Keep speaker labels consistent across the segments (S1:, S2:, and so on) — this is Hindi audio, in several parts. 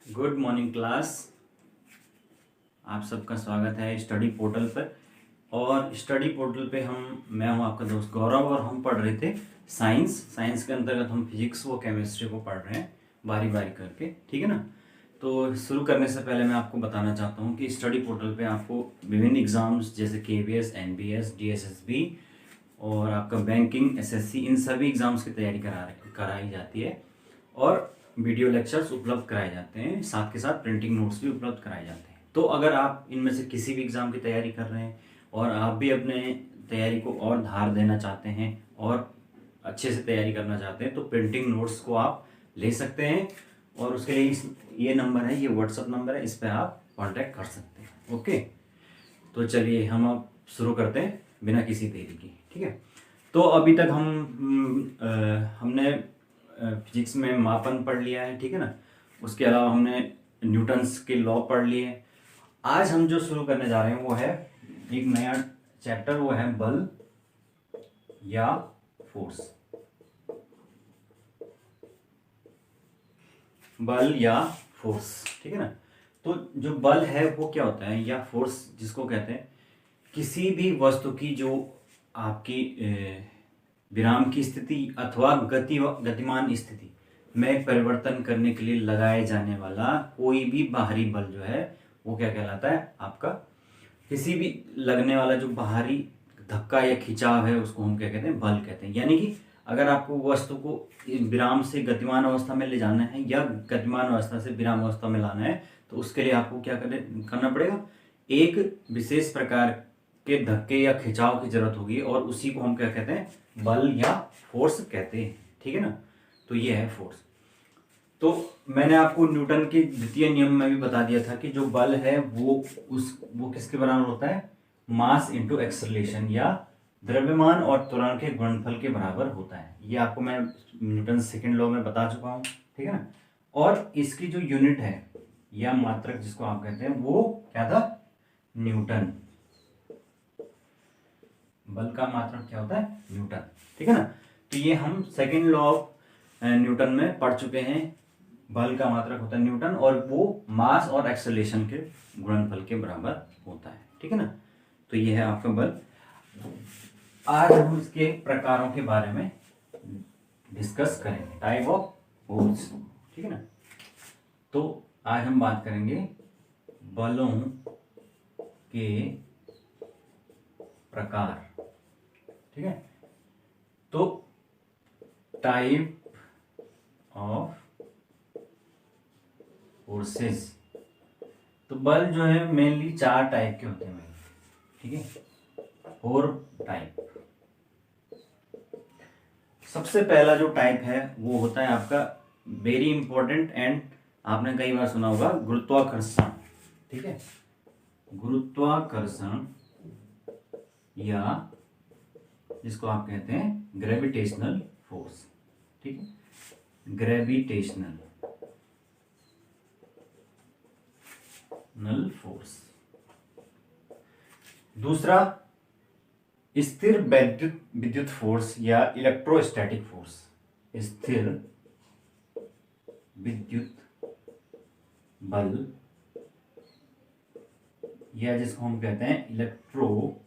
S1: Good morning class. आप सबका स्वागत है स्टडी पोर्टल पर। और स्टडी पोर्टल पे मैं हूं आपका दोस्त गौरव और हम पढ़ रहे थे साइंस के अंतर्गत हम फिजिक्स व केमिस्ट्री को पढ़ रहे हैं बारी बारी करके, ठीक है ना। तो शुरू करने से पहले मैं आपको बताना चाहता हूं कि स्टडी पोर्टल पे आपको विभिन्न एग्जाम्स जैसे KVS, NBS, DSSB और आपका बैंकिंग, SSC, इन सभी एग्जाम्स की तैयारी कराई जाती है और वीडियो लेक्चर्स उपलब्ध कराए जाते हैं, साथ के साथ प्रिंटिंग नोट्स भी उपलब्ध कराए जाते हैं। तो अगर आप इनमें से किसी भी एग्ज़ाम की तैयारी कर रहे हैं और आप भी अपने तैयारी को और धार देना चाहते हैं और अच्छे से तैयारी करना चाहते हैं तो प्रिंटिंग नोट्स को आप ले सकते हैं। और उसके लिए ये नंबर है, ये व्हाट्सअप नंबर है, इस पर आप कॉन्टैक्ट कर सकते हैं। ओके, तो चलिए हम अब शुरू करते हैं बिना किसी देरी की, ठीक है। तो अभी तक हमने फिजिक्स में मापन पढ़ लिया है, ठीक है ना। उसके अलावा हमने न्यूटन्स के लॉ पढ़ लिए। आज हम जो शुरू करने जा रहे हैं वो है एक नया चैप्टर, वो है बल या फोर्स। बल या फोर्स, ठीक है ना। तो जो बल है वो क्या होता है, या फोर्स जिसको कहते हैं, किसी भी वस्तु की जो आपकी विराम की स्थिति अथवा गतिमान स्थिति में परिवर्तन करने के लिए लगाए जाने वाला कोई भी बाहरी बल जो है वो क्या कहलाता है आपका। किसी भी लगने वाला जो बाहरी धक्का या खिंचाव है उसको हम क्या कहते हैं, बल कहते हैं। यानी कि अगर आपको वस्तु को विराम से गतिमान अवस्था में ले जाना है या गतिमान अवस्था से विराम अवस्था में लाना है तो उसके लिए आपको क्या करना पड़ेगा, एक विशेष प्रकार के धक्के या खिंचाव की जरूरत होगी और उसी को हम क्या कहते हैं, बल या फोर्स कहते हैं, ठीक है ना। तो ये है फोर्स। तो मैंने आपको न्यूटन के द्वितीय नियम में भी बता दिया था कि जो बल है वो किसके बराबर होता है, मास इंटू एक्सेलरेशन, या द्रव्यमान और त्वरण के गुणनफल के बराबर होता है। ये आपको मैं न्यूटन सेकंड लॉ में बता चुका हूं, ठीक है ना। और इसकी जो यूनिट है या मात्रक जिसको आप कहते हैं वो क्या था, न्यूटन। बल का मात्रक क्या होता है, न्यूटन, ठीक है ना। तो ये हम सेकेंड लॉ ऑफ न्यूटन में पढ़ चुके हैं। बल का मात्रक होता है न्यूटन और वो मास और एक्सेलरेशन के गुणनफल के बराबर होता है, ठीक है ना। तो ये है आपका बल। आज हम इसके प्रकारों के बारे में डिस्कस करेंगे, टाइप ऑफ फोर्स, ठीक है ना। तो आज हम बात करेंगे बलों के प्रकार, ठीक है। तो टाइप ऑफ फोर्सेस, तो बल जो है मेनली 4 टाइप के होते हैं, ठीक है, 4 टाइप। सबसे पहला जो टाइप है वो होता है आपका वेरी इंपॉर्टेंट एंड आपने कई बार सुना होगा, गुरुत्वाकर्षण, ठीक है। गुरुत्वाकर्षण या जिसको आप कहते हैं ग्रेविटेशनल फोर्स, ठीक है, ग्रेविटेशनल फोर्स। दूसरा स्थिर विद्युत फोर्स या इलेक्ट्रोस्टैटिक फोर्स, स्थिर विद्युत बल या जिसको हम कहते हैं इलेक्ट्रोस्टैटिक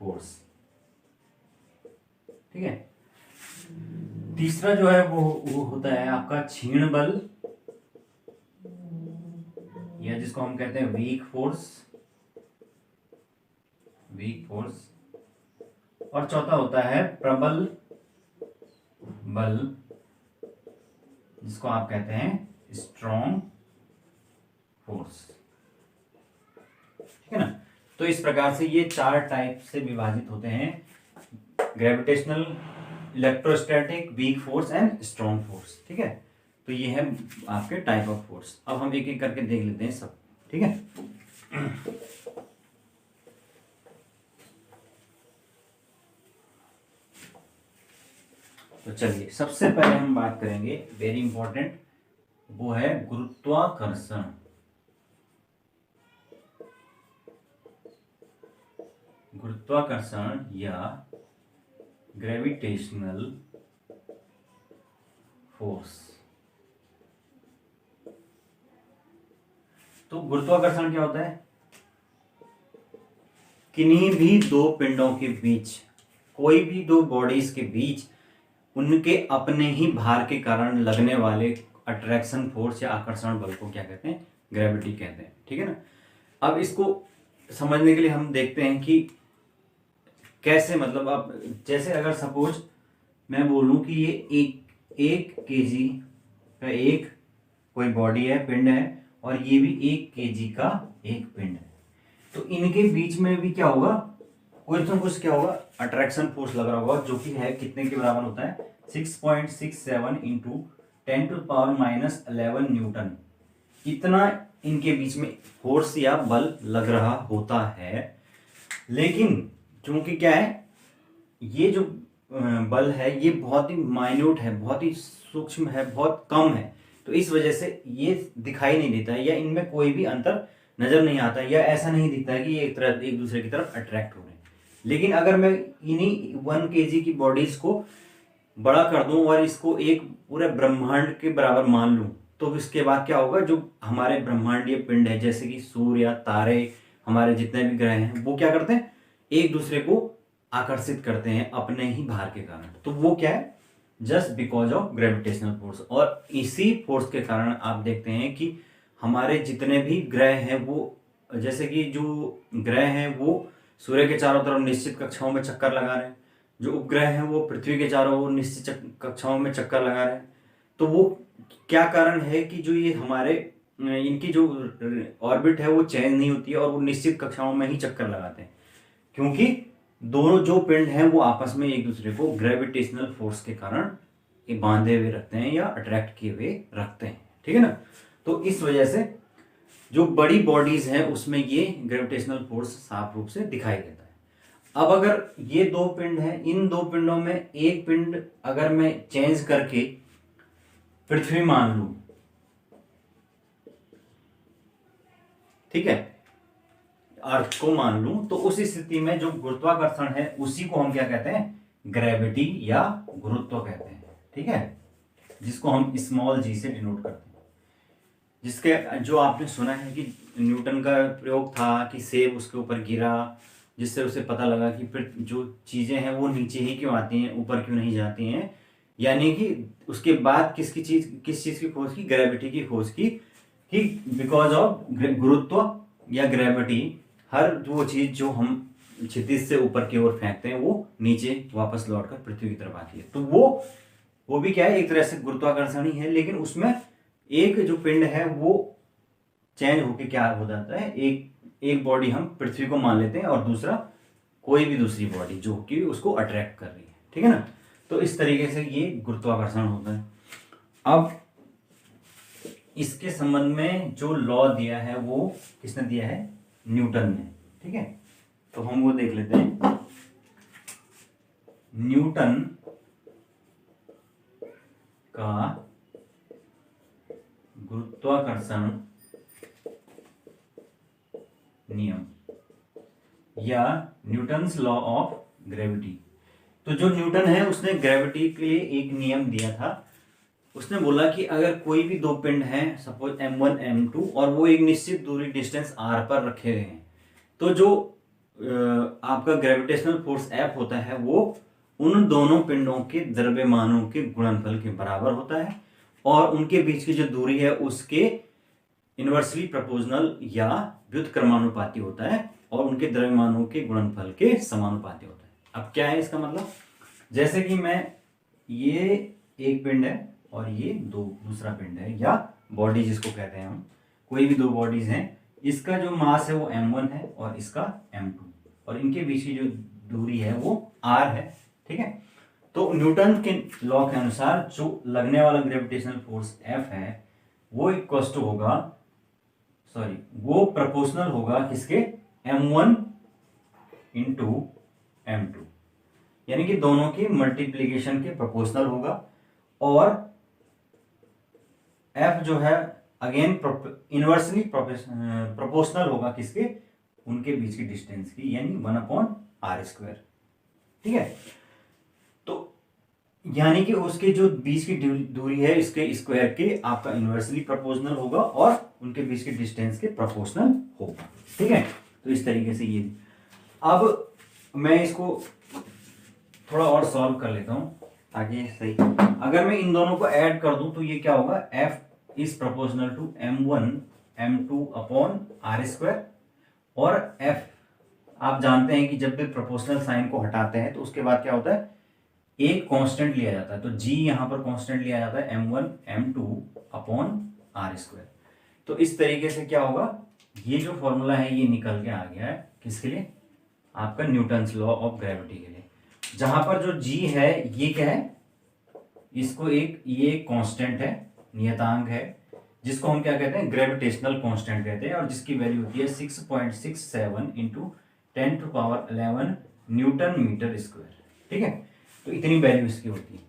S1: फोर्स, ठीक है। तीसरा जो है वो होता है आपका क्षीण बल या जिसको हम कहते हैं वीक फोर्स। और चौथा होता है प्रबल बल जिसको आप कहते हैं स्ट्रॉन्ग फोर्स, ठीक है ना। तो इस प्रकार से ये 4 टाइप से विभाजित होते हैं, gravitational, electrostatic, weak force and strong force, ठीक है। तो ये है आपके टाइप ऑफ फोर्स। अब हम एक एक करके देख लेते हैं सब, ठीक है। तो चलिए सबसे पहले हम बात करेंगे, वेरी इंपॉर्टेंट, वो है गुरुत्वाकर्षण। गुरुत्वाकर्षण या ग्रेविटेशनल फोर्स, तो गुरुत्वाकर्षण क्या होता है? किन्हीं भी दो पिंडों के बीच, कोई भी दो बॉडीज के बीच उनके अपने ही भार के कारण लगने वाले अट्रैक्शन फोर्स या आकर्षण बल को क्या कहते हैं? ग्रेविटी कहते हैं। ठीक है ना। अब इसको समझने के लिए हम देखते हैं कि कैसे, मतलब अब जैसे अगर सपोज मैं बोलूं कि ये एक केजी का एक कोई बॉडी है, पिंड है, और ये भी 1 kg का एक पिंड है, तो इनके बीच में भी क्या होगा? कुछ ना कुछ क्या होगा? अट्रैक्शन फोर्स लग रहा होगा, जो कि है कितने के बराबर होता है? 6.67 इंटू 10⁻⁻11 न्यूटन। इतना इनके बीच में फोर्स या बल लग रहा होता है। लेकिन चूंकि क्या है, ये जो बल है ये बहुत ही माइन्यूट है, बहुत ही सूक्ष्म है, बहुत कम है, तो इस वजह से ये दिखाई नहीं देता है या इनमें कोई भी अंतर नजर नहीं आता है, या ऐसा नहीं दिखता है कि ये एक दूसरे की तरफ अट्रैक्ट हो रहे हैं। लेकिन अगर मैं इन्हीं 1 kg की बॉडीज को बड़ा कर दूं और इसको एक पूरे ब्रह्मांड के बराबर मान लूं, तो इसके बाद क्या होगा? जो हमारे ब्रह्मांडीय पिंड है, जैसे कि सूर्य, तारे, हमारे जितने भी ग्रह हैं, वो क्या करते हैं? एक दूसरे को आकर्षित करते हैं अपने ही भार के कारण। तो वो क्या है? Just because of gravitational force. और इसी फोर्स के कारण आप देखते हैं कि हमारे जितने भी ग्रह हैं वो, जैसे कि जो ग्रह हैं वो सूर्य के चारों तरफ निश्चित कक्षाओं में चक्कर लगा रहे हैं, जो उपग्रह हैं वो पृथ्वी के चारों ओर निश्चित कक्षाओं में चक्कर लगा रहे हैं। तो वो क्या कारण है कि जो ये हमारे इनकी जो ऑर्बिट है वो चेंज नहीं होती है और वो निश्चित कक्षाओं में ही चक्कर लगाते हैं, क्योंकि दोनों जो पिंड हैं वो आपस में एक दूसरे को ग्रेविटेशनल फोर्स के कारण ये बांधे हुए रखते हैं या अट्रैक्ट किए हुए रखते हैं। ठीक है ना। तो इस वजह से जो बड़ी बॉडीज हैं उसमें ये ग्रेविटेशनल फोर्स साफ रूप से दिखाई देता है। अब अगर ये दो पिंड हैं, इन दो पिंडों में एक पिंड अगर मैं चेंज करके पृथ्वी मान लूं, ठीक है, अर्थ को मान लूं, तो उस स्थिति में जो गुरुत्वाकर्षण है उसी को हम क्या कहते हैं? ग्रेविटी या गुरुत्व कहते हैं। ठीक है, जिसको हम स्मॉल जी से डिनोट करते हैं। जिसके जो आपने सुना है कि न्यूटन का प्रयोग था कि सेब उसके ऊपर गिरा, जिससे उसे पता लगा कि फिर जो चीजें हैं वो नीचे ही क्यों आती हैं, ऊपर क्यों नहीं जाती हैं। यानी कि उसके बाद किस चीज की खोज की? ग्रेविटी की खोज की, कि बिकॉज ऑफ गुरुत्व या ग्रेविटी हर वो चीज जो हम क्षितिज से ऊपर की ओर फेंकते हैं वो नीचे वापस लौटकर पृथ्वी की तरफ आती है। तो वो भी क्या है? एक तरह से गुरुत्वाकर्षण ही है, लेकिन उसमें एक जो पिंड है वो चेंज होके क्या हो जाता है? एक बॉडी हम पृथ्वी को मान लेते हैं और दूसरा कोई भी दूसरी बॉडी जो कि उसको अट्रैक्ट कर रही है। ठीक है ना। तो इस तरीके से ये गुरुत्वाकर्षण होता है। अब इसके संबंध में जो लॉ दिया है वो किसने दिया है? न्यूटन ने। ठीक है, तो हम वो देख लेते हैं। न्यूटन का गुरुत्वाकर्षण नियम या न्यूटन्स लॉ ऑफ ग्रेविटी। तो जो न्यूटन है उसने ग्रेविटी के लिए एक नियम दिया था। उसने बोला कि अगर कोई भी दो पिंड हैं, सपोज m1 m2, और वो एक निश्चित दूरी डिस्टेंस r पर रखे गए हैं, तो जो आपका ग्रेविटेशनल फोर्स F होता है वो उन दोनों पिंडों के द्रव्यमानों के गुणनफल के बराबर होता है, और उनके बीच की जो दूरी है उसके इनवर्सली प्रोपोर्शनल या व्युत्क्रमानुपाती होता है, और उनके द्रव्यमानों के गुणनफल के समानुपाती होता है। अब क्या है इसका मतलब? जैसे कि मैं, ये एक पिंड है और ये दूसरा पिंड है, या बॉडी जिसको कहते हैं हम, कोई भी दो बॉडीज हैं, इसका जो मास है वो m1 है और इसका m2, और इनके बीच की जो दूरी है वो r है। ठीक है, तो न्यूटन के लॉ के अनुसार जो लगने वाला ग्रेविटेशनल फोर्स F है वो इक्वल टू होगा, वो प्रोपोर्शनल होगा किसके? m1 इंटू m2, यानी कि दोनों की मल्टीप्लीकेशन के प्रोपोर्शनल होगा, और F जो है अगेन इनवर्सली प्रोपोर्शनल होगा किसके? उनके बीच की डिस्टेंस की, यानी 1/r²। ठीक है, तो यानी कि उसके जो बीच की दूरी है इसके स्क्वायर के आपका इन्वर्सली प्रोपोर्शनल होगा और उनके बीच के डिस्टेंस के प्रोपोर्शनल होगा। ठीक है, तो इस तरीके से ये। अब मैं इसको थोड़ा और सॉल्व कर लेता हूं ताकि सही। अगर मैं इन दोनों को ऐड कर दूं तो ये क्या होगा, f is proportional to m1 m2 upon R square. और f आप जानते हैं कि जब भी प्रोपोर्शनल साइन को हटाते हैं तो उसके बाद क्या होता है, एक कांस्टेंट लिया जाता है। तो g यहां पर कांस्टेंट लिया जाता है m1 m2 upon R square. तो इस तरीके से क्या होगा, ये जो फॉर्मूला है ये निकल के आ गया है किसके लिए, आपका न्यूटन्स लॉ ऑफ ग्रेविटी के लिए। जहां पर जो g है ये क्या है, इसको ये एक कांस्टेंट है, नियतांक है, जिसको हम क्या कहते हैं, ग्रेविटेशनल कांस्टेंट कहते हैं, और जिसकी वैल्यू होती है 6.67 इंटू 10⁻11 न्यूटन मीटर स्क्वायर। ठीक है, तो इतनी वैल्यू इसकी होती है।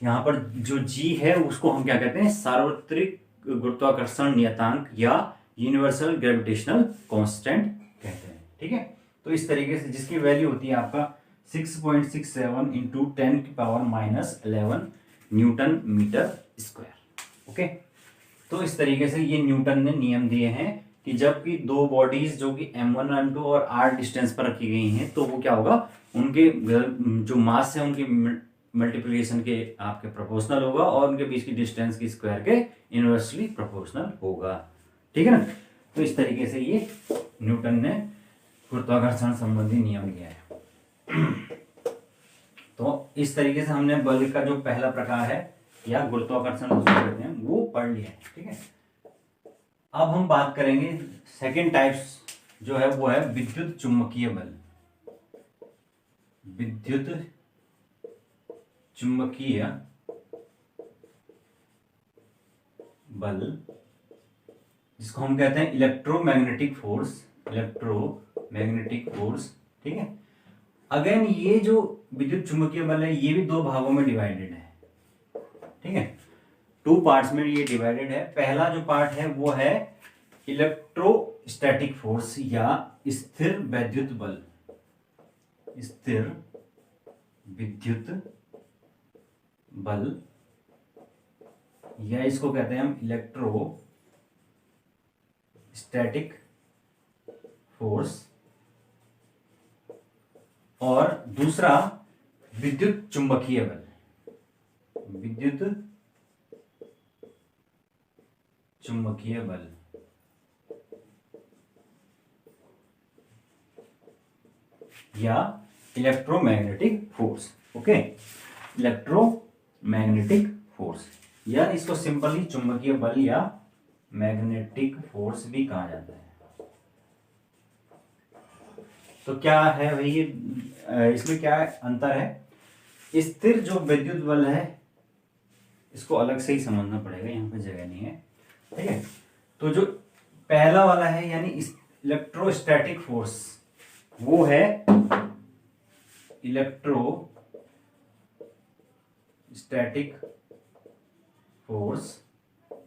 S1: यहाँ पर जो g है उसको हम क्या कहते हैं, सार्वत्रिक गुरुत्वाकर्षण नियतांक या यूनिवर्सल ग्रेविटेशनल कांस्टेंट कहते हैं। ठीक है, तो इस तरीके से जिसकी वैल्यू होती है आपका 6.67 into 10⁻11 newton metre square. Okay, तो इस तरीके से ये न्यूटन ने नियम दिए हैं कि जब भी दो बॉडीज जो कि m1 m2 और r डिस्टेंस पर रखी गई हैं तो वो क्या होगा, उनके जो मास है उनके मल्टीप्लिकेशन के आपके प्रोपोर्शनल होगा और उनके बीच की डिस्टेंस की स्क्वायर के इनवर्सली प्रोपोर्शनल होगा। ठीक है ना, तो इस तरीके से ये न्यूटन ने गुरुत्वाकर्षण संबंधी नियम दिया है। तो इस तरीके से हमने बल का जो पहला प्रकार है या गुरुत्वाकर्षण उसको कहते हैं वो पढ़ लिया है। ठीक है, अब हम बात करेंगे सेकंड टाइप्स जो है वो है विद्युत चुम्बकीय बल। विद्युत चुम्बकीय बल जिसको हम कहते हैं इलेक्ट्रोमैग्नेटिक फोर्स, इलेक्ट्रोमैग्नेटिक फोर्स। ठीक है, अगेन ये जो विद्युत चुम्बकीय बल है ये भी दो भागों में डिवाइडेड है। ठीक है, टू पार्ट्स में ये डिवाइडेड है। पहला जो पार्ट है वो है इलेक्ट्रोस्टैटिक फोर्स या स्थिर वैद्युत बल, स्थिर विद्युत बल, या इसको कहते हैं हम इलेक्ट्रोस्टैटिक फोर्स। और दूसरा विद्युत चुंबकीय बल, विद्युत चुंबकीय बल। या electromagnetic force. Okay, electromagnetic force या इसको सिंपली चुंबकीय बल या मैग्नेटिक फोर्स भी कहा जाता है। तो क्या है भाई, इसमें क्या अंतर है, स्थिर जो विद्युत बल है इसको अलग से ही समझना पड़ेगा, यहाँ पे जगह नहीं है। ठीक है, तो जो पहला वाला है यानी इलेक्ट्रोस्टैटिक फोर्स वो है इलेक्ट्रोस्टैटिक फोर्स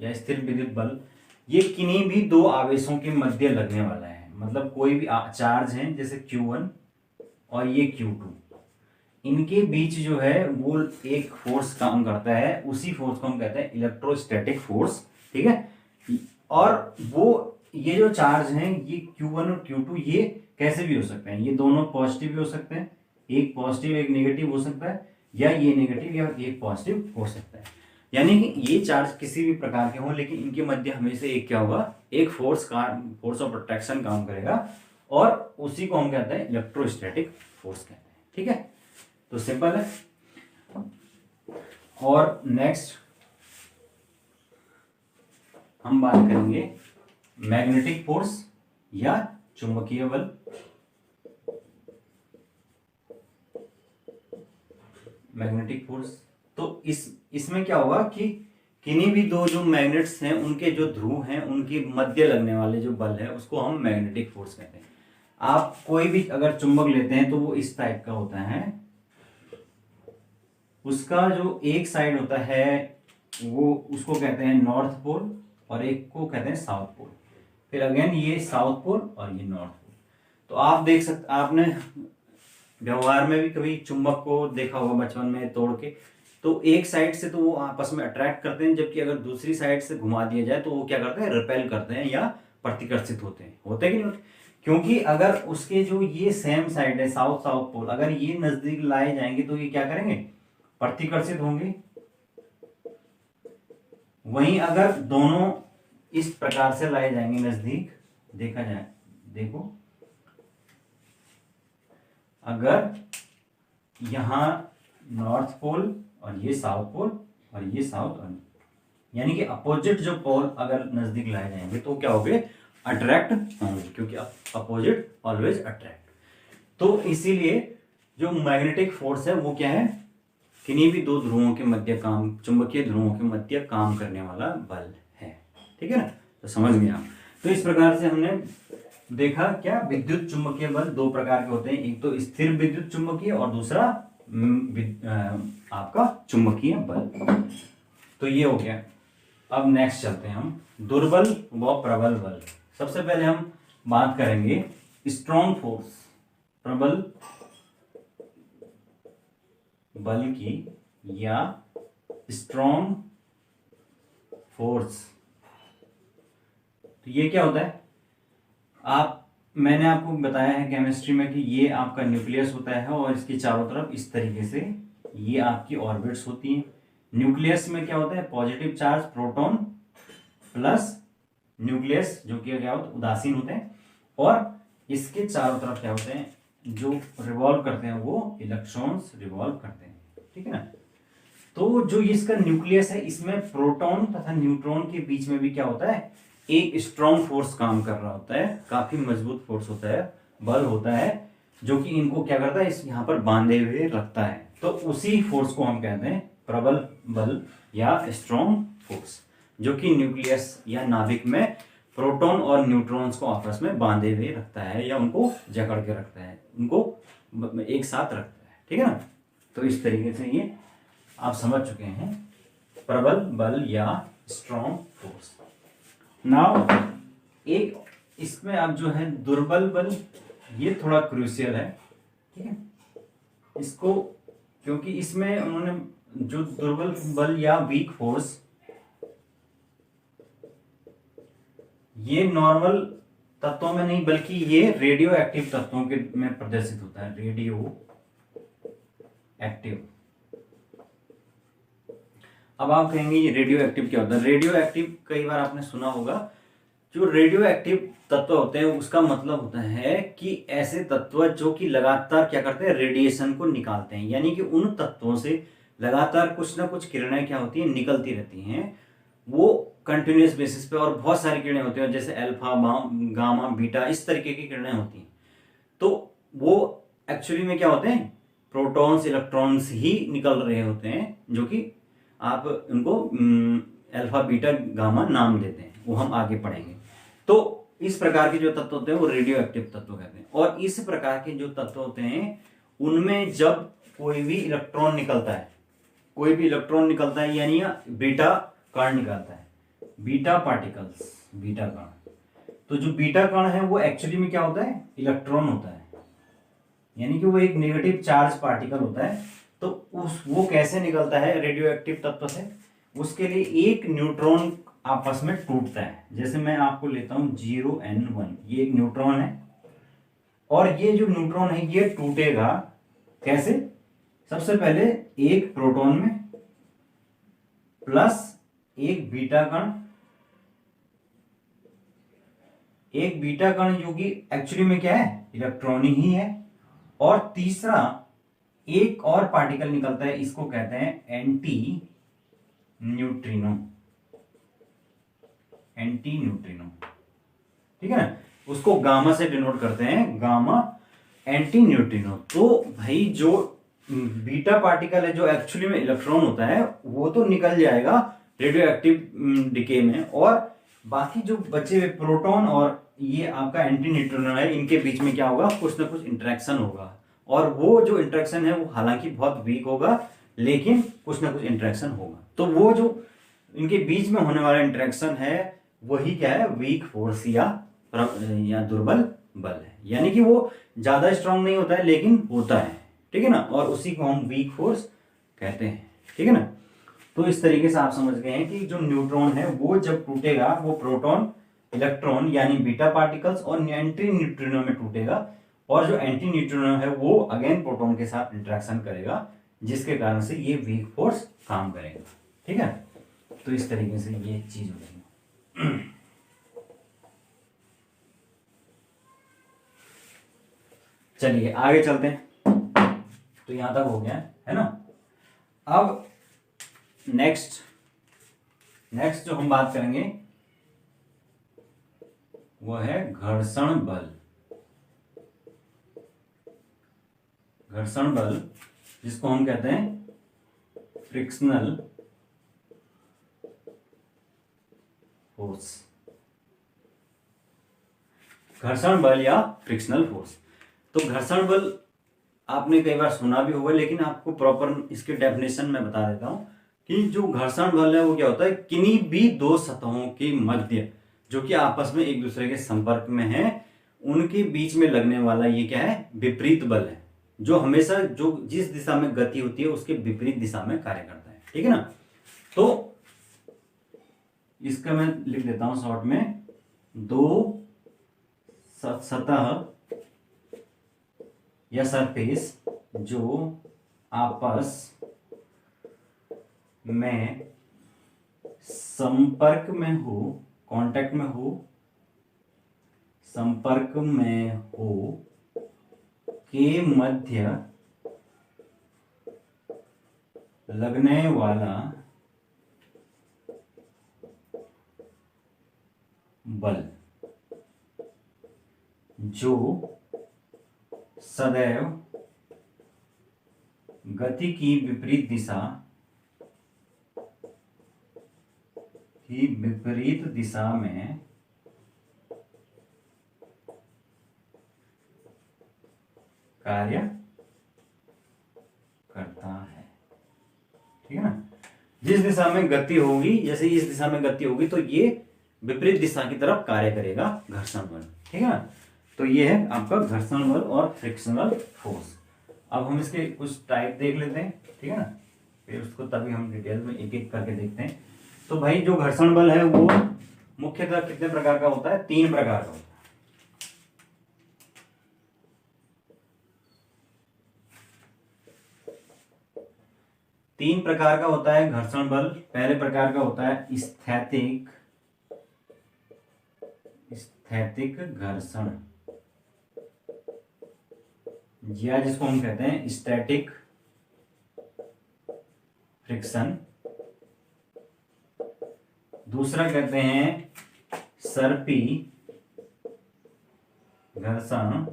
S1: या स्थिर विद्युत बल। ये किन्हीं भी दो आवेशों के मध्य लगने वाला है, मतलब कोई भी चार्ज है जैसे Q1 और ये Q2, इनके बीच जो है वो एक फोर्स काम करता है, उसी फोर्स को हम कहते हैं इलेक्ट्रोस्टैटिक फोर्स। ठीक है, और वो ये जो चार्ज हैं ये Q1 और Q2 ये कैसे भी हो सकते हैं, ये दोनों पॉजिटिव भी हो सकते हैं, एक पॉजिटिव एक नेगेटिव हो सकता है, या ये नेगेटिव या एक पॉजिटिव हो सकता है। यानी कि ये चार्ज किसी भी प्रकार के हों लेकिन इनके मध्य हमेशा एक क्या होगा, एक फोर्स ऑफ अट्रैक्शन काम करेगा और उसी को हम कहते हैं इलेक्ट्रोस्टैटिक फोर्स कहते हैं। ठीक है, तो सिंपल है। और नेक्स्ट हम बात करेंगे मैग्नेटिक फोर्स या चुंबकीय बल। मैग्नेटिक फोर्स, तो इसमें क्या होगा कि किन्हीं भी दो जो मैग्नेट्स हैं उनके जो ध्रुव हैं उनके मध्य लगने वाले जो बल है उसको हम मैग्नेटिक फोर्स कहते हैं। आप कोई भी अगर चुंबक लेते हैं तो वो इस टाइप का होता है, उसका जो एक साइड होता है वो उसको कहते हैं नॉर्थ पोल और एक को कहते हैं साउथ पोल, फिर अगेन ये साउथ पोल और ये नॉर्थ पोल। तो आप देख सकते, आपने व्यवहार में भी कभी चुंबक को देखा होगा बचपन में तोड़ के, तो एक साइड से तो वो आपस में अट्रैक्ट करते हैं, जबकि अगर दूसरी साइड से घुमा दिया जाए तो वो क्या करते हैं, रिपेल करते हैं या प्रतिकर्षित होते हैं। होते हैं कि नहीं होते? क्योंकि अगर उसके जो ये सेम साइड है, साउथ साउथ पोल, अगर ये नजदीक लाए जाएंगे तो ये क्या करेंगे, प्रतिकर्षित होंगे। वहीं अगर दोनों इस प्रकार से लाए जाएंगे नजदीक, देखा जाए, देखो अगर यहां नॉर्थ पोल और ये साउथ पोल और ये साउथ, यानी कि अपोजिट जो पोल अगर नजदीक लाए जाएंगे तो क्या होंगे, अट्रैक्ट होंगे, क्योंकि अपोजिट ऑलवेज अट्रैक्ट। तो इसीलिए जो मैग्नेटिक फोर्स है वो क्या है, किन्हीं भी दो ध्रुवों के मध्य काम, चुंबकीय ध्रुवों के मध्य काम करने वाला बल है। ठीक है ना, तो समझ गए आप। तो इस प्रकार से हमने देखा क्या, विद्युत चुंबकीय बल दो प्रकार के होते हैं, एक तो स्थिर विद्युत चुंबकीय और दूसरा आपका चुंबकीय बल। तो ये हो गया। अब नेक्स्ट चलते हैं हम दुर्बल व प्रबल बल। सबसे पहले हम बात करेंगे स्ट्रॉन्ग फोर्स, प्रबल बल की या स्ट्रॉन्ग फोर्स। तो ये क्या होता है, मैंने आपको बताया है केमिस्ट्री में कि ये आपका न्यूक्लियस होता है और इसके चारों तरफ इस तरीके से ये आपकी ऑर्बिट्स होती हैं। न्यूक्लियस में क्या होता है, positive charge proton plus nucleus जो कि क्या होता है, उदासीन होते हैं, और इसके चारों तरफ क्या होते हैं, जो रिवॉल्व करते हैं वो इलेक्ट्रॉन्स रिवॉल्व करते हैं। ठीक है ना। तो जो इसका न्यूक्लियस है, इसमें प्रोटॉन तथा न्यूट्रॉन के बीच में भी क्या होता है, एक स्ट्रॉन्ग फोर्स काम कर रहा होता है, काफी मजबूत फोर्स होता है, बल होता है, जो कि इनको क्या करता है, इस यहाँ पर बांधे हुए रखता है। तो उसी फोर्स को हम कहते हैं प्रबल बल या स्ट्रॉन्ग फोर्स, जो कि न्यूक्लियस या नाभिक में प्रोटॉन और न्यूट्रॉन्स को आपस में बांधे हुए रखता है या उनको जकड़ के रखता है, उनको एक साथ रखता है। ठीक है ना। तो इस तरीके से ये आप समझ चुके हैं प्रबल बल या स्ट्रॉन्ग फोर्स। नाउ एक इसमें अब जो है दुर्बल बल, ये थोड़ा क्रूशियल है। ठीक है, इसको क्योंकि इसमें उन्होंने जो दुर्बल बल या वीक फोर्स, ये नॉर्मल तत्वों में नहीं बल्कि ये रेडियो एक्टिव तत्वों के में प्रदर्शित होता है। रेडियो एक्टिव, अब आप कहेंगे ये रेडियो एक्टिव क्या होता है। रेडियो एक्टिव कई बार आपने सुना होगा, जो रेडियो एक्टिव तत्व होते हैं उसका मतलब होता है कि ऐसे तत्व जो कि लगातार क्या करते हैं, रेडिएशन को निकालते हैं, यानी कि उन तत्वों से लगातार कुछ ना कुछ किरणें क्या होती हैं, निकलती रहती हैं, वो कंटिन्यूस बेसिस पे, और बहुत सारी किरणें होती हैं जैसे अल्फा गामा बीटा, इस तरीके की किरणें होती हैं। तो वो एक्चुअली में क्या होते हैं, प्रोटॉन्स इलेक्ट्रॉन्स ही निकल रहे होते हैं, जो कि आप उनको अल्फा बीटा गामा नाम देते हैं, वो हम आगे पढ़ेंगे। तो इस प्रकार के जो तत्व होते हैं वो रेडियो एक्टिव तत्व कहते हैं। और इस प्रकार के जो तत्व होते हैं उनमें जब कोई भी इलेक्ट्रॉन निकलता है, कोई भी इलेक्ट्रॉन निकलता है, यानी बीटा कण निकलता है, बीटा पार्टिकल्स, बीटा कण, तो जो बीटा कण है वो एक्चुअली में क्या होता है, इलेक्ट्रॉन होता है, यानी कि वो एक नेगेटिव चार्ज पार्टिकल होता है। तो वो कैसे निकलता है रेडियो एक्टिव तत्व से, उसके लिए एक न्यूट्रॉन आपस में टूटता है। जैसे मैं आपको लेता हूं 0n1, ये एक न्यूट्रॉन है, और ये जो न्यूट्रॉन है ये टूटेगा कैसे, सबसे पहले एक प्रोटॉन में प्लस एक बीटा कण, एक बीटा कण जो कि एक्चुअली में क्या है, इलेक्ट्रॉन ही है, और तीसरा एक और पार्टिकल निकलता है, इसको कहते हैं एंटी न्यूट्रिनो, एंटी न्यूट्रिनो। ठीक है ना, उसको गामा से डिनोट करते हैं, गामा एंटी न्यूट्रिनो। तो भाई जो बीटा पार्टिकल है जो एक्चुअली में इलेक्ट्रॉन होता है वो तो निकल जाएगा रेडियो एक्टिव डिके में, और बाकी जो बचे हुए प्रोटॉन और ये आपका एंटी न्यूट्रिनो है, इनके बीच में क्या होगा, कुछ ना कुछ इंटरेक्शन होगा, और वो जो इंटरेक्शन है वो हालांकि बहुत वीक होगा, लेकिन कुछ ना कुछ इंटरेक्शन होगा। तो वो जो इनके बीच में होने वाला इंटरेक्शन है वही क्या है, वीक फोर्स या दुर्बल बल है, यानी कि वो ज्यादा स्ट्रांग नहीं होता है लेकिन होता है। ठीक है ना, और उसी को हम वीक फोर्स कहते हैं। ठीक है ना। तो इस तरीके से आप समझ गए हैं कि जो न्यूट्रॉन है वो जब टूटेगा वो प्रोटॉन, इलेक्ट्रॉन यानी बीटा पार्टिकल्स और एंटी न्यूट्रिनो में टूटेगा, और जो एंटी न्यूट्रिनो है वो अगेन प्रोटॉन के साथ इंटरेक्शन करेगा, जिसके कारण से ये वीक फोर्स काम करेगा। ठीक है, तो इस तरीके से ये चीज होती है। चलिए आगे चलते हैं। तो यहां तक हो गया है ना। अब नेक्स्ट जो हम बात करेंगे वो है घर्षण बल। घर्षण बल जिसको हम कहते हैं फ्रिक्शनल फोर्स। घर्षण बल या फ्रिक्शनल फोर्स। तो घर्षण बल आपने कई बार सुना भी होगा, लेकिन आपको प्रॉपर इसके डेफिनेशन में बता देता हूं कि जो घर्षण बल है वो क्या होता है, किन्हीं भी दो सतहों के मध्य जो कि आपस में एक दूसरे के संपर्क में है उनके बीच में लगने वाला ये क्या है, विपरीत बल है, जो हमेशा जो जिस दिशा में गति होती है उसके विपरीत दिशा में कार्य करता है। ठीक है ना। तो इसका मैं लिख देता हूं शॉर्ट में, दो सतह या सरफेस जो आपस में संपर्क में हो, कांटेक्ट में हो, संपर्क में हो के मध्य लगने वाला बल जो सदैव गति की विपरीत दिशा में कार्य करता है। ठीक है ना। जिस दिशा में गति होगी, जैसे इस दिशा में गति होगी तो ये विपरीत दिशा की तरफ कार्य करेगा घर्षण बल। ठीक है ना। तो ये है आपका घर्षण बल और फ्रिक्शनल फोर्स। अब हम इसके कुछ टाइप देख लेते हैं। ठीक है ना, फिर उसको तभी हम डिटेल में एक एक करके देखते हैं। तो भाई जो घर्षण बल है वो मुख्यतः कितने प्रकार का होता है, 3 प्रकार का होता है। तीन प्रकार का होता है घर्षण बल। पहले प्रकार का होता है स्थैतिक घर्षण, या जिसको हम कहते हैं स्टैटिक फ्रिक्शन। दूसरा कहते हैं सर्पी घर्षण।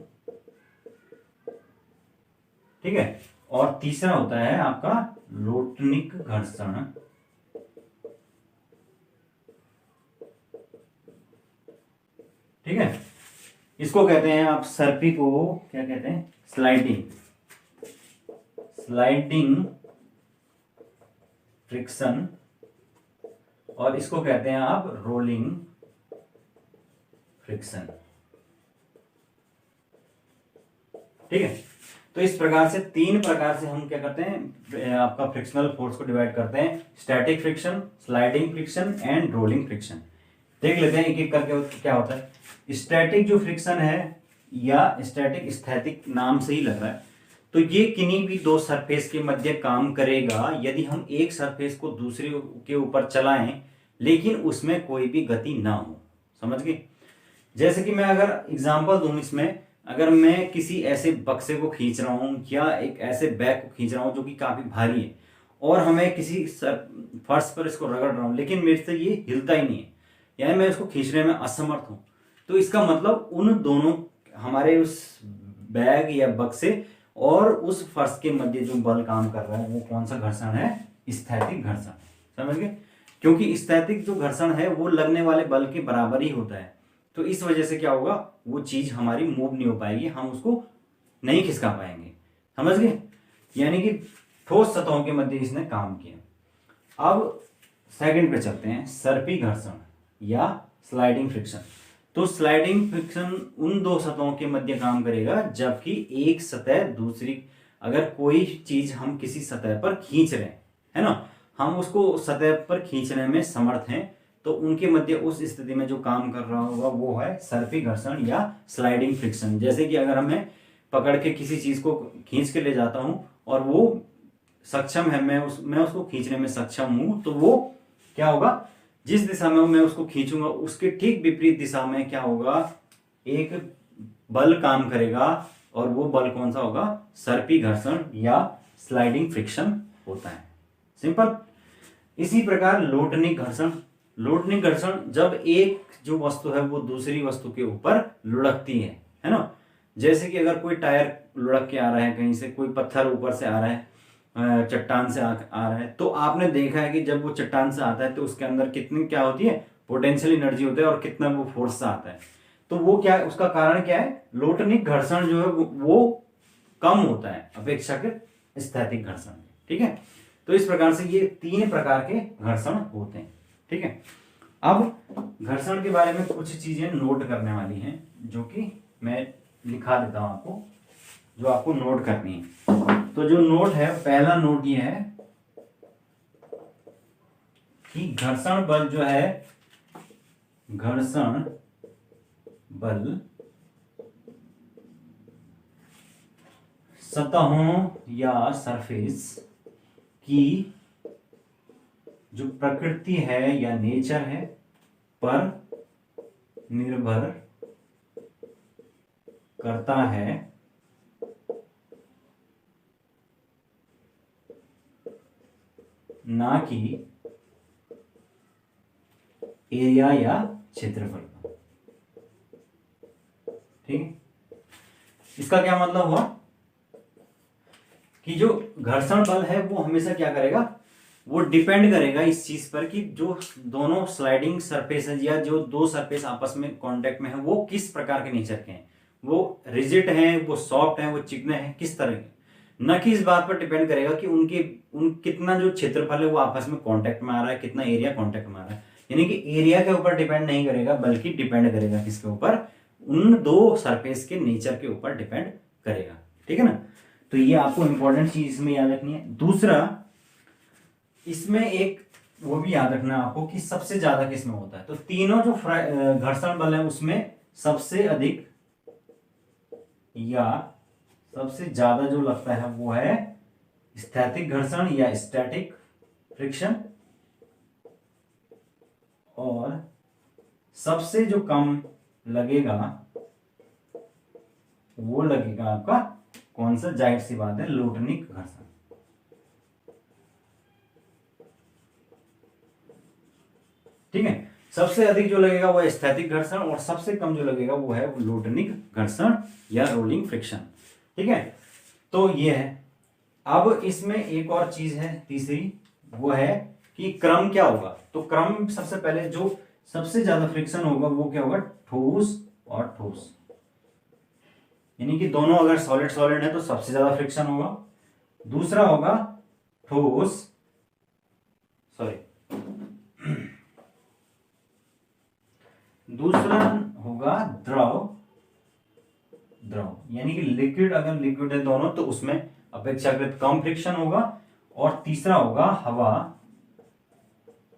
S1: ठीक है। और तीसरा होता है आपका लोटनिक घर्षण। ठीक है। इसको कहते हैं आप सर्पी को क्या कहते हैं, स्लाइडिंग फ्रिक्शन, और इसको कहते हैं आप रोलिंग फ्रिक्शन। ठीक है। तो इस प्रकार से 3 प्रकार से हम क्या करते हैं, आपका फ्रिक्शनल फोर्स को डिवाइड करते हैं, static friction, sliding friction and rolling friction. देख लेते हैं एक एक करके क्या होता है। स्टैटिक जो फ्रिक्शन है या स्टैटिक, स्थैतिक नाम से ही लग रहा है, तो ये किन्हीं भी दो सरफेस के मध्य काम करेगा यदि हम एक सरफेस को दूसरे के ऊपर चलाएं लेकिन उसमें कोई भी गति ना हो। समझ गए। जैसे कि मैं अगर एग्जांपल दूं इसमें, अगर मैं किसी ऐसे बक्से को खींच रहा हूं या एक ऐसे बैग को खींच रहा हूं जो कि काफी भारी है और हमें किसी फर्श पर इसको रगड़ रहा हूं लेकिन मेरे से ये हिलता ही नहीं है, यानी मैं इसको खींचने में असमर्थ हूं, तो इसका मतलब उन दोनों, हमारे उस बैग या बक्से और उस फर्श के मध्य जो बल काम कर रहा है वो कौन सा घर्षण है, स्थैतिक घर्षण। समझ गए। क्योंकि स्थैतिक जो घर्षण है वो लगने वाले बल के बराबर ही होता है, तो इस वजह से क्या होगा, वो चीज हमारी मूव नहीं हो पाएगी, हम उसको नहीं खिसका पाएंगे। समझ गए। यानी कि ठोस सतहों के मध्य इसने काम किया। अब सेकंड पे चलते हैं, सर्पी घर्षण या स्लाइडिंग फ्रिक्शन। तो स्लाइडिंग फ्रिक्शन उन दो सतहों के मध्य काम करेगा जबकि एक सतह दूसरी, अगर कोई चीज हम किसी सतह पर खींच रहे हैं, है ना, हम उसको सतह पर खींचने में समर्थ हैं, तो उनके मध्य उस स्थिति में जो काम कर रहा होगा वो है सर्पी घर्षण या स्लाइडिंग फ्रिक्शन। जैसे कि अगर हमें पकड़ के किसी चीज को खींच के ले जाता हूं और वो सक्षम है, मैं उसको खींचने में सक्षम हूं, तो वो क्या होगा, जिस दिशा में मैं उसको खींचूंगा उसके ठीक विपरीत दिशा में क्या होगा, एक बल काम करेगा, और वो बल कौन सा होगा, सर्पी घर्षण या स्लाइडिंग फ्रिक्शन होता है। सिंपल। इसी प्रकार लोटनिक घर्षण। लोटनिक घर्षण जब एक जो वस्तु है वो दूसरी वस्तु के ऊपर लुढ़कती है ना। जैसे कि अगर कोई टायर लुढ़क के आ रहा है, कहीं से कोई पत्थर ऊपर से आ रहा है, चट्टान से आ रहा है, तो आपने देखा है कि जब वो चट्टान से आता है तो उसके अंदर कितनी क्या होती है, पोटेंशियल एनर्जी होता है, और कितना वो फोर्स से आता है। तो वो क्या है, उसका कारण क्या है, लोटनिक घर्षण जो है वो कम होता है अपेक्षाकृत स्थैतिक घर्षण। ठीक है, तो इस प्रकार से ये 3 प्रकार के घर्षण होते हैं। ठीक है, अब घर्षण के बारे में कुछ चीजें नोट करने वाली हैं, जो कि मैं लिखा देता हूं आपको, जो आपको नोट करनी है। तो जो नोट है, पहला नोट ये है कि घर्षण बल जो है, घर्षण बल सतहों या सरफेस की जो प्रकृति है या नेचर है पर निर्भर करता है, ना कि एरिया या क्षेत्रफल पर। ठीक है, इसका क्या मतलब हुआ कि जो घर्षण बल है वो हमेशा क्या करेगा, वो डिपेंड करेगा इस चीज पर कि जो दोनों स्लाइडिंग सरफेस है या जो दो सरफेस आपस में कांटेक्ट में है वो किस प्रकार के नेचर के हैं, वो रिजिड हैं, वो सॉफ्ट हैं, वो चिकने हैं, किस तरह के, न कि इस बात पर डिपेंड करेगा कि उन कितना जो क्षेत्रफल है वो आपस में कांटेक्ट में आ रहा है, कितना एरिया कांटेक्ट में आ रहा है। यानी कि एरिया के ऊपर डिपेंड नहीं करेगा, बल्कि डिपेंड करेगा किसके ऊपर, उन दो सरफेस के नेचर के ऊपर डिपेंड करेगा। ठीक है ना, तो ये आपको इंपॉर्टेंट चीज इसमें याद रखनी है। दूसरा, इसमें एक वो भी याद रखना आपको कि सबसे ज्यादा किसमें होता है, तो तीनों जो घर्षण बल है उसमें सबसे अधिक या सबसे ज्यादा जो लगता है वो है स्थैतिक घर्षण या स्टैटिक फ्रिक्शन, और सबसे जो कम लगेगा वो लगेगा आपका कौन सा, जाहिर सी बात है, लोटनिक घर्षण। ठीक है, सबसे अधिक जो लगेगा वो है स्थैतिक घर्षण, और सबसे कम जो लगेगा वो है लोटनिक घर्षण या रोलिंग फ्रिक्शन। ठीक है, तो ये है। अब इसमें एक और चीज है तीसरी, वो है कि क्रम क्या होगा। तो क्रम सबसे पहले जो सबसे ज्यादा फ्रिक्शन होगा वो क्या होगा, ठोस और ठोस। यानी कि दोनों अगर सॉलिड सॉलिड है तो सबसे ज्यादा फ्रिक्शन होगा। दूसरा होगा ठोस, दूसरा होगा द्रव, यानी कि लिक्विड, अगर लिक्विड है दोनों तो उसमें अपेक्षाकृत कम फ्रिक्शन होगा। और तीसरा होगा हवा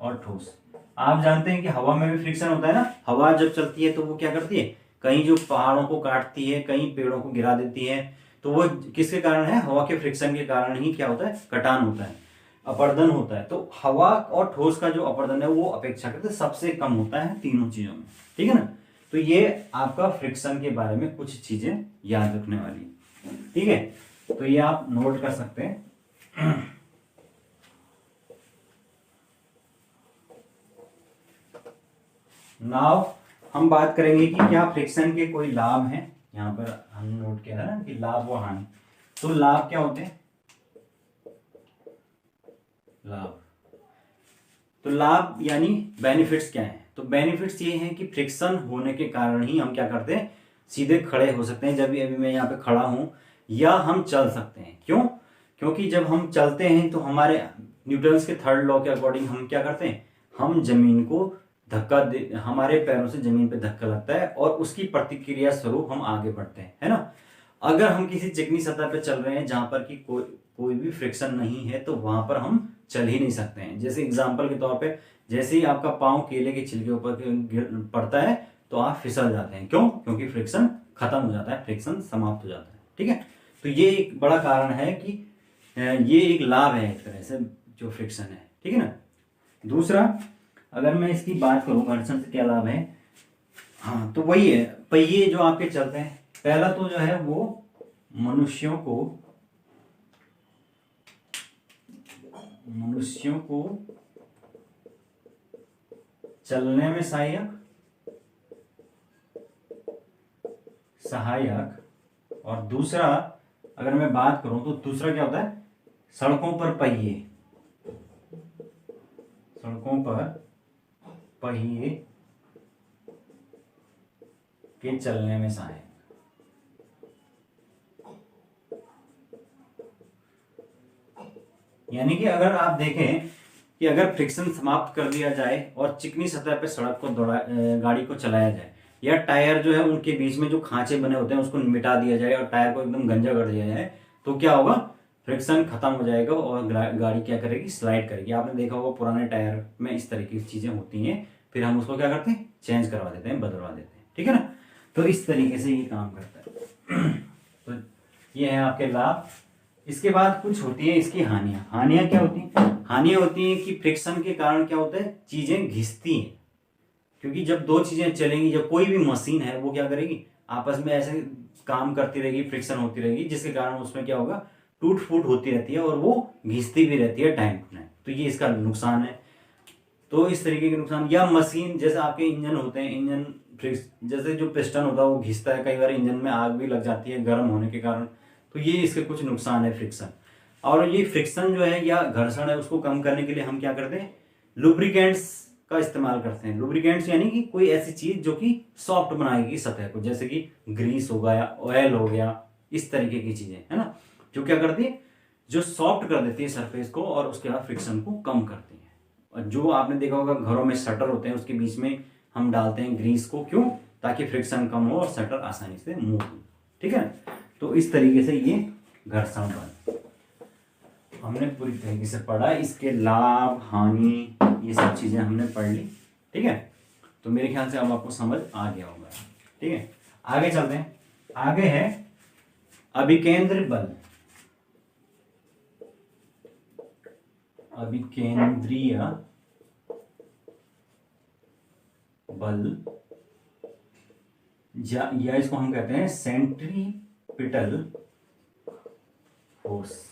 S1: और ठोस। आप जानते हैं कि हवा में भी फ्रिक्शन होता है ना, हवा जब चलती है तो वो क्या करती है, कहीं जो पहाड़ों को काटती है, कहीं पेड़ों को गिरा देती है, तो वो किसके कारण है, हवा के फ्रिक्शन के कारण ही क्या होता है, कटान होता है, अपर्दन होता है। तो हवा और ठोस का जो अपर्दन है वो अपेक्षाकृत सबसे कम होता है तीनों चीजों में। ठीक है ना, तो ये आपका फ्रिक्शन के बारे में कुछ चीजें याद रखने वाली। ठीक है, तो ये आप नोट कर सकते हैं। नाउ हम बात करेंगे कि क्या फ्रिक्शन के कोई लाभ हैं। यहां पर हम नोट किया था ना कि लाभ व हानि। तो लाभ क्या होते हैं, लाभ, तो लाभ यानी बेनिफिट्स क्या हैं। तो बेनिफिट्स ये हैं कि फ्रिक्शन होने के कारण ही हम क्या करते हैं, सीधे खड़े हो सकते हैं, जब अभी मैं यहाँ पे खड़ा हूं, या हम चल सकते हैं। क्यों, क्योंकि जब हम चलते हैं तो हमारे न्यूटन्स के थर्ड लॉ के अकॉर्डिंग हम क्या करते हैं, हम जमीन को धक्का दे, हमारे पैरों से जमीन पे धक्का लगता है और उसकी प्रतिक्रिया स्वरूप हम आगे बढ़ते हैं, है ना। अगर हम किसी चिकनी सतह पे चल रहे हैं जहां पर कि कोई भी फ्रिक्शन नहीं है, तो वहां पर हम चल ही नहीं सकते हैं। जैसे एग्जाम्पल के तौर पे, जैसे ही आपका पाँव केले के छिलके ऊपर पड़ता है तो आप फिसल जाते हैं। क्यों? क्योंकि फ्रिक्शन खत्म हो जाता है, फ्रिक्शन समाप्त हो जाता है। ठीक है, तो ये एक बड़ा कारण है कि ये एक लाभ है एक तरह से जो फ्रिक्शन है। ठीक है ना। दूसरा, अगर मैं इसकी बात करूं घर्षण से क्या लाभ है, हाँ तो वही है, पहिए जो आपके चलते हैं, पहला तो जो है वो मनुष्यों को चलने में सहायक, और दूसरा अगर मैं बात करूं तो दूसरा क्या होता है, सड़कों पर पहिए के चलने में सहायक। यानी कि अगर आप देखें कि अगर फ्रिक्शन समाप्त कर दिया जाए और चिकनी सतह पर सड़क को गाड़ी को चलाया जाए, या टायर जो है उनके बीच में जो खांचे बने होते हैं उसको मिटा दिया जाए और टायर को एकदम गंजा कर दिया जाए, तो क्या होगा, फ्रिक्शन खत्म हो जाएगा और गाड़ी क्या करेगी, स्लाइड करेगी। आपने देखा होगा पुराने टायर में इस तरीके की चीजें होती हैं, फिर हम उसको क्या करते हैं, चेंज करवा देते हैं, बदलवा देते हैं। ठीक है ना। तो इस तरीके से ये काम करता है। तो ये है आपके लाभ। इसके बाद कुछ होती है इसकी हानियां क्या होती हैं? हानियां होती हैं कि फ्रिक्शन के कारण क्या होता है, चीजें घिसती हैं। क्योंकि जब दो चीजें चलेंगी, जब कोई भी मशीन है वो क्या करेगी, आपस में ऐसे काम करती रहेगी, फ्रिक्शन होती रहेगी, जिसके कारण उसमें क्या होगा, टूट फूट होती रहती है और वो घिसती भी रहती है टाइम टू टाइम। तो ये इसका नुकसान है। तो इस तरीके के नुकसान, या मशीन जैसे आपके इंजन होते हैं, इंजन जैसे जो पिस्टन होता है वो घिसता है, कई बार इंजन में आग भी लग जाती है गर्म होने के कारण। तो ये इसके कुछ नुकसान है फ्रिक्शन। और ये फ्रिक्शन जो है या घर्षण है उसको कम करने के लिए हम क्या करते हैं, लुब्रिकेंट्स का इस्तेमाल करते हैं। लुब्रिकेंट्स यानी कि कोई ऐसी चीज जो कि सॉफ्ट बनाएगी सतह को, जैसे कि ग्रीस हो गया, ऑयल हो गया, इस तरीके की चीजें है ना, जो क्या करती है, जो सॉफ्ट कर देती है सरफेस को और उसके बाद फ्रिक्शन को कम करती है। और जो आपने देखा होगा घरों में शटर होते हैं उसके बीच में हम डालते हैं ग्रीस को, क्यों, ताकि फ्रिक्शन कम हो और शटर आसानी से मूव हो। ठीक है। तो इस तरीके से ये घर्षण बल हमने पूरी तरीके से पढ़ा, इसके लाभ हानि ये सब चीजें हमने पढ़ ली। ठीक है, तो मेरे ख्याल से अब आपको समझ आ गया होगा। ठीक है, आगे चलते हैं। आगे है अभिकेंद्र बल। अभिकेंद्रीय बल या इसको हम कहते हैं सेंट्रीपिटल फोर्स।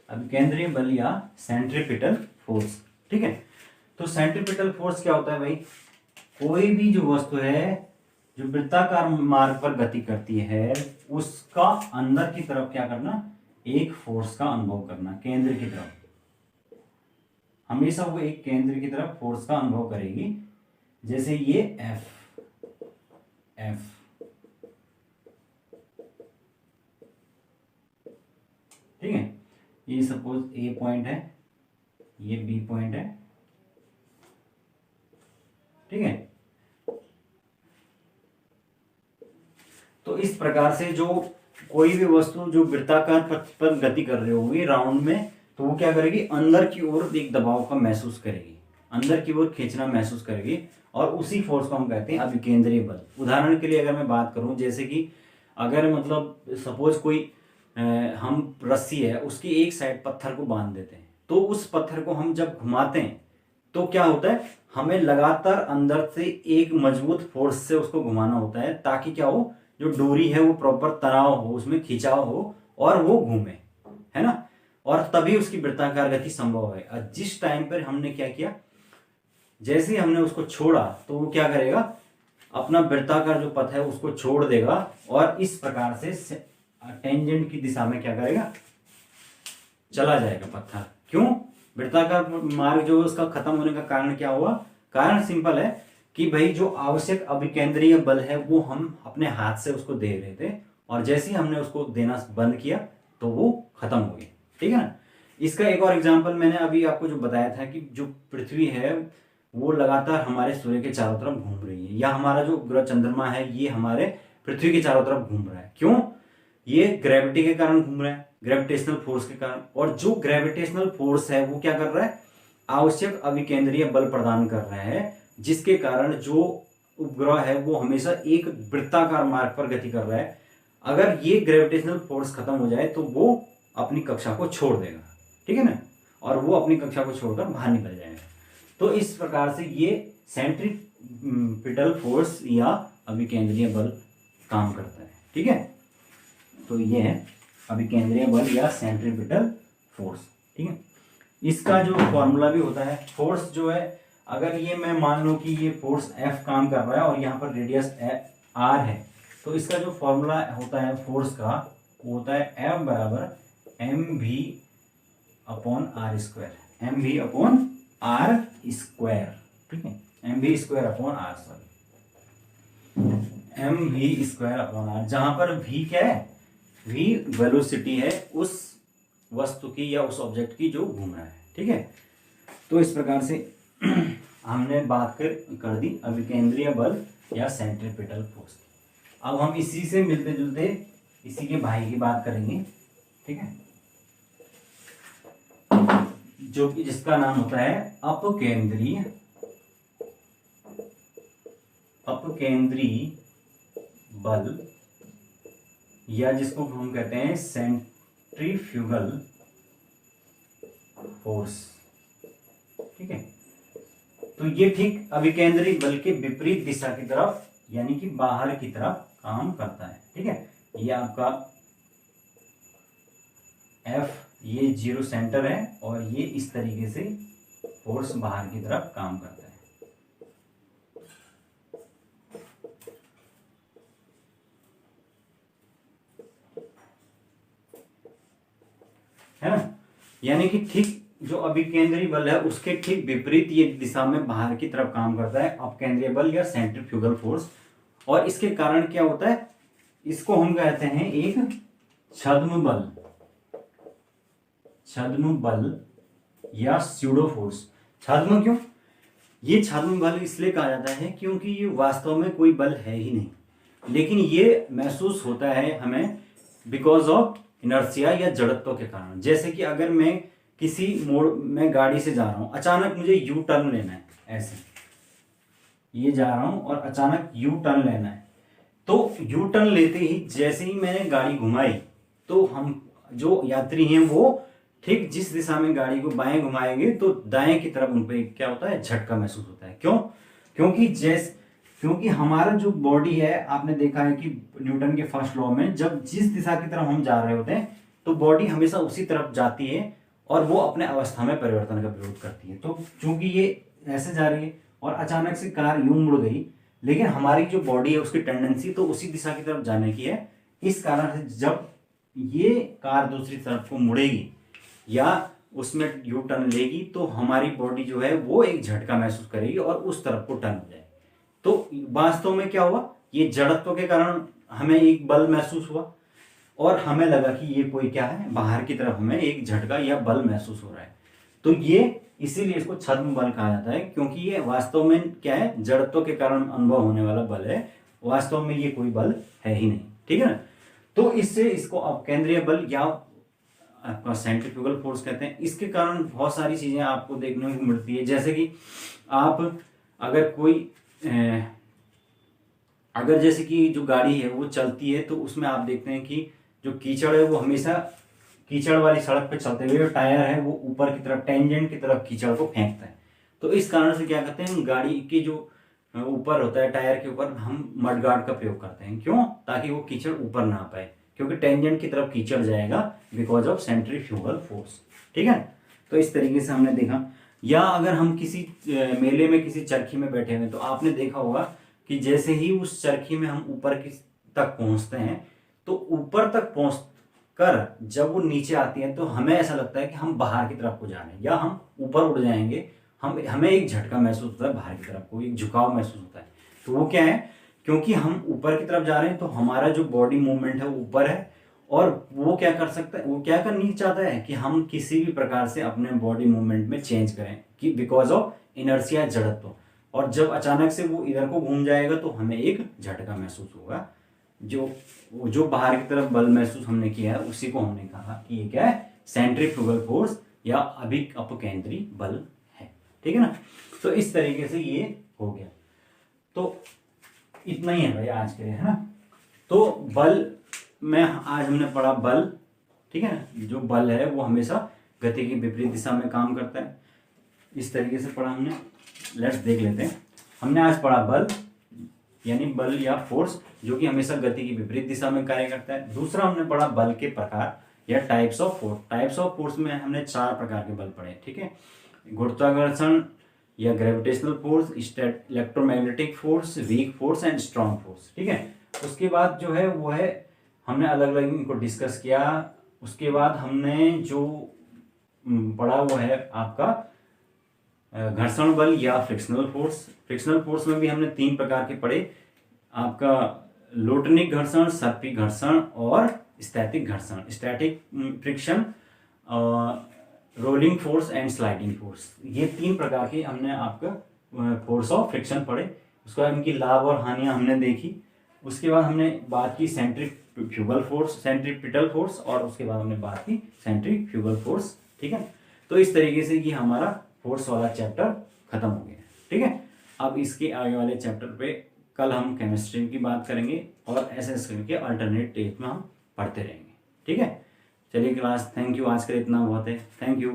S1: अभिकेंद्रीय बल या सेंट्रीपिटल फोर्स। ठीक है, तो सेंट्रीपिटल फोर्स क्या होता है भाई, कोई भी जो वस्तु है जो वृत्ताकार मार्ग पर गति करती है उसका अंदर की तरफ क्या करना, एक फोर्स का अनुभव करना, केंद्र की तरफ, हमेशा वो एक केंद्र की तरफ फोर्स का अनुभव करेगी। जैसे ये एफ ठीक है, ये सपोज ए पॉइंट है, ये बी पॉइंट है। ठीक है, तो इस प्रकार से जो कोई भी वस्तु जो वृत्ताकार पथ पर गति कर रही होगी राउंड में, तो वो क्या करेगी, अंदर की ओर एक दबाव का महसूस करेगी, अंदर की ओर खींचना महसूस करेगी, और उसी फोर्स को हम कहते हैं अभिकेंद्रीय बल। उदाहरण के लिए अगर मैं बात करूं, जैसे कि अगर मतलब सपोज कोई हम रस्सी है उसकी एक साइड पत्थर को बांध देते हैं, तो उस पत्थर को हम जब घुमाते हैं तो क्या होता है, हमें लगातार अंदर से एक मजबूत फोर्स से उसको घुमाना होता है, ताकि क्या हो, जो डोरी है वो प्रॉपर तनाव हो, उसमें खिंचाव हो और वो घूमे, है ना, और तभी उसकी वृत्ताकार गति संभव है। और जिस टाइम पर हमने क्या किया, जैसे ही हमने उसको छोड़ा तो वो क्या करेगा, अपना वृत्ताकार जो पथ है उसको छोड़ देगा और इस प्रकार से टेंजेंट की दिशा में क्या करेगा, चला जाएगा पत्थर। क्यों, वृत्ताकार मार्ग जो उसका खत्म होने का कारण क्या हुआ, कारण सिंपल है कि भाई जो आवश्यक अभिकेंद्रीय बल है वो हम अपने हाथ से उसको दे रहे थे, और जैसे ही हमने उसको देना बंद किया तो वो खत्म हो गया। ठीक है ना। इसका एक और एग्जांपल मैंने अभी आपको जो बताया था कि जो पृथ्वी है वो लगातार हमारे सूर्य के चारों तरफ घूम रही है, या हमारा जो ग्रह चंद्रमा है ये हमारे पृथ्वी के चारों तरफ घूम रहा है। क्यों, ये ग्रेविटी के कारण घूम रहा है, ग्रेविटेशनल फोर्स के कारण। और जो ग्रेविटेशनल फोर्स है वो क्या कर रहा है, आवश्यक अभिकेंद्रीय बल प्रदान कर रहा है, जिसके कारण जो उपग्रह है वो हमेशा एक वृत्ताकार मार्ग पर गति कर रहा है। अगर ये ग्रेविटेशनल फोर्स खत्म हो जाए तो वो अपनी कक्षा को छोड़ देगा, ठीक है ना, और वो अपनी कक्षा को छोड़कर बाहर निकल जाएगा। तो इस प्रकार से ये सेंट्रीपिटल फोर्स या अभिकेंद्रीय बल काम करता है, ठीक है। तो ये है अभिकेंद्रीय बल या सेंट्रीपिटल फोर्स, ठीक है। इसका जो फॉर्मूला भी होता है, फोर्स जो है, अगर ये मैं मान लूं कि ये फोर्स F काम कर रहा है और यहाँ पर रेडियस R है, तो इसका जो फॉर्मूला होता है फोर्स का वो होता है F बराबर mv upon R square, mv upon R square, ठीक है, mv square upon R, sorry mv square upon R, जहां पर v क्या है, v वेलोसिटी है उस वस्तु की या उस ऑब्जेक्ट की जो घूम रहा है, ठीक है। तो इस प्रकार से हमने बात कर दी अभिकेंद्रीय बल या सेंट्रीपिटल फोर्स। अब हम इसी से मिलते जुलते इसी के भाई की बात करेंगे, ठीक है, जो कि जिसका नाम होता है अपकेंद्रीय बल, या जिसको हम कहते हैं सेंट्रीफ्यूगल फोर्स, ठीक है। तो ये ठीक अभिकेंद्रीय बल के विपरीत दिशा की तरफ यानी कि बाहर की तरफ काम करता है, ठीक है। ये आपका F ये 0 सेंटर है और ये इस तरीके से फोर्स बाहर की तरफ काम करता है ना। यानी कि ठीक जो अभिकेंद्रीय बल है उसके ठीक विपरीत ये दिशा में बाहर की तरफ काम करता है अपकेंद्रीय बल या सेंट्रीफ्यूगल फोर्स। और इसके कारण क्या होता है, इसको हम कहते हैं एक छद्म बल या स्यूडो फोर्स। छद्म क्यों, ये छद्म बल इसलिए कहा जाता है क्योंकि ये वास्तव में कोई बल है ही नहीं, लेकिन ये महसूस होता है हमें बिकॉज ऑफ इनर्शिया या जड़त्व के कारण। जैसे कि अगर मैं किसी मोड़ में गाड़ी से जा रहा हूं, अचानक मुझे यू टर्न लेना है, ऐसे ये जा रहा हूं और अचानक यू टर्न लेना है, तो यू टर्न लेते ही जैसे ही मैंने गाड़ी घुमाई तो हम जो यात्री हैं वो ठीक जिस दिशा में गाड़ी को बाएं घुमाएंगे तो दाएं की तरफ उन पे क्या होता है, झटका महसूस होता है। क्यों, क्योंकि हमारा जो बॉडी है, आपने देखा है कि न्यूटन के फर्स्ट लॉ में जब जिस दिशा की तरफ हम जा रहे होते हैं तो बॉडी हमेशा उसी तरफ जाती है और वो अपने अवस्था में परिवर्तन का विरोध करती है। तो चूंकि ये ऐसे जा रही है और अचानक से कार यूं मुड़ गई, लेकिन हमारी जो बॉडी है उसकी टेंडेंसी तो उसी दिशा की तरफ जाने की है। इस कारण से जब ये कार दूसरी तरफ को मुड़ेगी या उसमें यू टर्न लेगी तो हमारी बॉडी जो है वो एक झटका महसूस करेगी और उस तरफ को टर्न हो जाएगी। तो वास्तव में क्या हुआ, ये जड़त्व के कारण हमें एक बल महसूस हुआ और हमें लगा कि ये कोई क्या है, बाहर की तरफ हमें एक झटका या बल महसूस हो रहा है। तो ये इसीलिए इसको छद्म बल कहा जाता है, क्योंकि ये वास्तव में क्या है, जड़त्व के कारण अनुभव होने वाला बल है, वास्तव में ये कोई बल है ही नहीं, ठीक है ना। तो इससे इसको अपकेंद्रीय बल या आपका सेंट्रीफ्यूगल फोर्स कहते हैं। इसके कारण बहुत सारी चीजें आपको देखने को मिलती है, जैसे कि आप अगर कोई अगर जैसे कि जो गाड़ी है वो चलती है तो उसमें आप देखते हैं कि जो कीचड़ है वो हमेशा कीचड़ वाली सड़क पे चलते हुए जो टायर है वो ऊपर की तरफ टेंजेंट की तरफ कीचड़ को फेंकता है। तो इस कारण से क्या करते हैं, गाड़ी के जो ऊपर होता है टायर के ऊपर हम मडगार्ड का प्रयोग करते हैं। क्यों, ताकि वो कीचड़ ऊपर ना आ पाए, क्योंकि टेंजेंट की तरफ कीचड़ जाएगा बिकॉज ऑफ सेंट्रीफ्यूगल फोर्स, ठीक है। तो इस तरीके से हमने देखा। या अगर हम किसी मेले में किसी चरखी में बैठे हुए तो आपने देखा होगा कि जैसे ही उस चरखी में हम ऊपर तक पहुंचते हैं तो ऊपर तक पहुंच कर जब वो नीचे आती है तो हमें ऐसा लगता है कि हम बाहर की तरफ को जा रहे हैं या हम ऊपर उड़ जाएंगे, हमें एक झटका महसूस होता है, बाहर की तरफ को एक झुकाव महसूस होता है। तो वो क्या है, क्योंकि हम ऊपर की तरफ जा रहे हैं तो हमारा जो बॉडी मूवमेंट है वो ऊपर है और वो क्या कर सकता है, वो क्या करनी चाहता है कि हम किसी भी प्रकार से अपने बॉडी मूवमेंट में चेंज करें कि बिकॉज ऑफ इनर्शिया, जड़त्व। और जब अचानक से वो इधर को घूम जाएगा तो हमें एक झटका महसूस होगा, जो बाहर की तरफ बल महसूस हमने किया है उसी को हमने कहा कि ये क्या है, सेंट्रीफ्यूगल फोर्स या अभिक अपकेंद्री बल है। ठीक है ना। तो इस तरीके से ये हो गया। तो इतना ही है भाई आज के लिए, है ना। तो बल में आज हमने पढ़ा बल, ठीक है ना। जो बल है वो हमेशा गति की विपरीत दिशा में काम करता है, इस तरीके से पढ़ा हमने। लेट्स देख लेते हैं। हमने आज पढ़ा बल यानी बल या फोर्स जो कि हमेशा गति की विपरीत दिशा में कार्य करता है। दूसरा हमने पढ़ा बल के प्रकार या types of force. Types of force में हमने 4 प्रकार के बल पढ़े, ठीक है। गुरुत्वाकर्षण या gravitational force, electromagnetic force, weak force and strong force, ठीक है। उसके बाद जो है वो है हमने अलग अलग इनको डिस्कस किया। उसके बाद हमने जो पढ़ा वो है आपका घर्षण बल या फ्रिक्शनल फोर्स। फ्रिक्शनल फोर्स में भी हमने 3 प्रकार के पढ़े, आपका लोटनिक घर्षण, सर्पिल घर्षण और स्टैटिक घर्षण। Static friction, rolling force and sliding force, ये 3 प्रकार के हमने आपका फोर्स ऑफ फ्रिक्शन पढ़े। उसके बाद इनकी लाभ और हानियां हमने देखी। उसके बाद हमने बात की सेंट्रीफ्यूगल फोर्स, सेंट्रीपिटल फोर्स, और उसके बाद हमने बात की सेंट्रीफ्यूगल फोर्स, ठीक है। तो इस तरीके से ये हमारा फोर्स वाला चैप्टर खत्म हो गया, ठीक है। अब इसके आगे वाले चैप्टर पे कल हम केमिस्ट्री की बात करेंगे और ऐसे करके अल्टरनेट टेस्ट में हम पढ़ते रहेंगे, ठीक है। चलिए क्लास, थैंक यू। आज के लिए इतना बहुत है, थैंक यू।